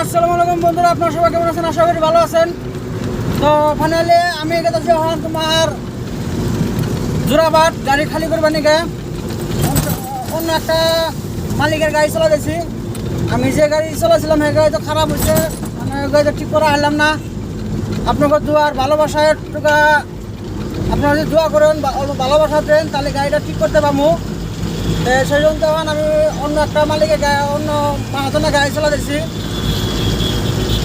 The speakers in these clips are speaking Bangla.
আসসালামু আলাইকুম বন্ধুরা, আপনারা সবাই কেমন আছেন? আশা করি ভালো আছেন। তো ফাইনালি আমি গেছি এখন তোমার জোড়াবাদ গাড়ি খালি করবে নিকে অন্য একটা মালিকের গাড়ি চলা দিয়েছি। আমি যে গাড়ি চলাছিলাম সেই গাড়ি তো খারাপ হয়েছে, মানে গাড়িটা ঠিক করা হলাম না। আপনাকে দোয়ার ভালোবাসায় টুকা আপনারা যদি দোয়া করেন অল্প ভালোবাসা দেন তাহলে গাড়িটা ঠিক করতে পারবো। সেই জন্য তখন আমি অন্য একটা মালিকের অন্য মাহাজনের গাড়ি চলা দিয়েছি।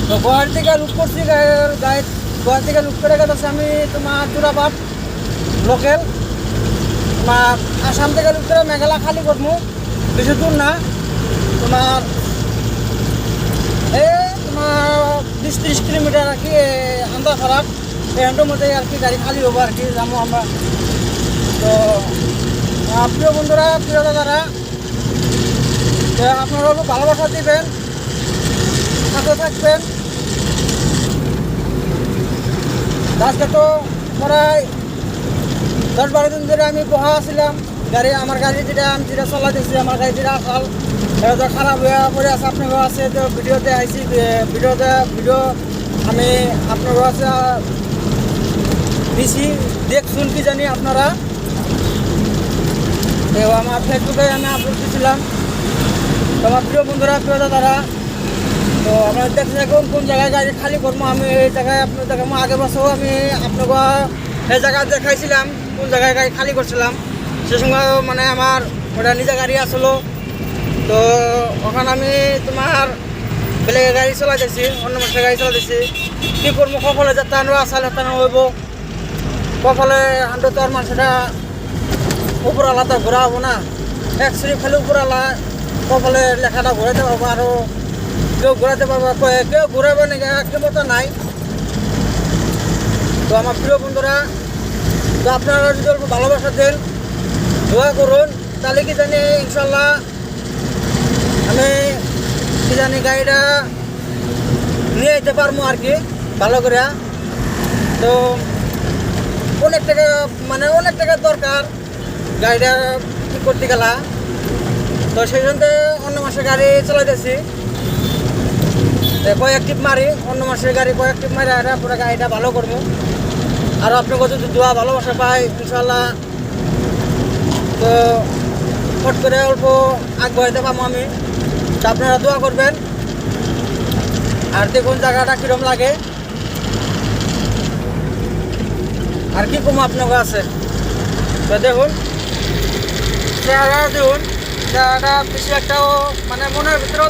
তো গোয়ার থেকে লুট করছি গাড়ি, গোয়ার থেকে লুট করে গেছে আমি তোমার জোড়াবাদ লোকেল, তোমার আসাম থেকে লুট করে মেঘালয় খালি করবো। বেশি দূর না, তোমার এই তোমার 20-30 কিলোমিটার আর কি আন্দাজ ফারাক, এই হান্ডের মধ্যে আর কি গাড়ি খালি হবো আর কি যাবো আমরা। তো প্রিয় বন্ধুরা, প্রিয় দাদারা, আপনারা খুব ভালোবাসা দিবেন, সাথে থাকবেন। আজকে তো প্রায় 10-12 দিন ধরে আমি বহা ছিলাম গাড়ি, আমার গাড়ি যেটা আমি যেটা চলাইতেছি, আমার গাড়ি যেটা আসাল এটা তো খারাপ হয়ে পড়ে আছে। আপনার আছে তো ভিডিওতে আইসি, ভিডিও আমি আপনার কাছে দিছি, দেখছুন কি জানি আপনারা। আমার ফেসবুকে আমি আপলোড দিয়েছিলাম। তো আমার প্রিয় বন্ধুরা, প্রিয় দাদারা, তো আপনারা দেখতে থাকুন কোন জায়গায় গাড়ি খালি করবো। আমি এই জায়গায় আপনার দেখাবো, আগের বছর আমি আপনাকে এই জায়গায় দেখাইছিলাম কোন জায়গায় গাড়ি খালি করছিলাম। সে সময় মানে আমার ওটা নিজে গাড়ি আসলো। তো ওখানে আমি তোমার বেলেগের গাড়ি চলাইতেছি, অন্য মানুষের গাড়ি চলাইতেছি। কী করবো, কপালে যাতে আনবো আসাল হাতানো হইব, কপালে হাঁটো তো আর মানুষটা উপরালা তো ঘোরা হবো না। এক সিঁড়ি খালি উপরালা কপালে লেখাটা ঘোরাতে পারবো, আরও কেউ ঘোরাতে পারবো, কেউ ঘোরাবে নাকি ক্ষমতা নাই। তো আমার প্রিয় বন্ধুরা, তো আপনারা যদি অল্প ভালোবাসা দেন, দোয়া করুন, তাহলে কি জানি ইনশাল্লাহ আমি কি জানি গাড়িটা নিয়ে যেতে পারবো আর কি ভালো করে। তো অনেক টাকা, মানে অনেক টাকার দরকার গাড়িটা ঠিক করতে গেলা। তো সেই জন্য অন্য মাসের গাড়ি চালাইতেছি, কয়েক টিপ মারি, অন্য মাসের গাড়ি কয়েক টিপ মারি আর পুরো গাড়িটা ভালো করবো। আর আপনাকে যদি দোয়া ভালোবাসা পাই ইনশাল্লাহ, তো ফট করে অল্প আগবাইতে পাবো আমি। তো আপনারা দোয়া করবেন আর দেখুন জায়গাটা কীরকম লাগে। আর কি কম আপনাকে আছে, তো দেখুন চেহারা, দেখুন চেহারাটা বেশি একটাও মানে মনের ভিতরেও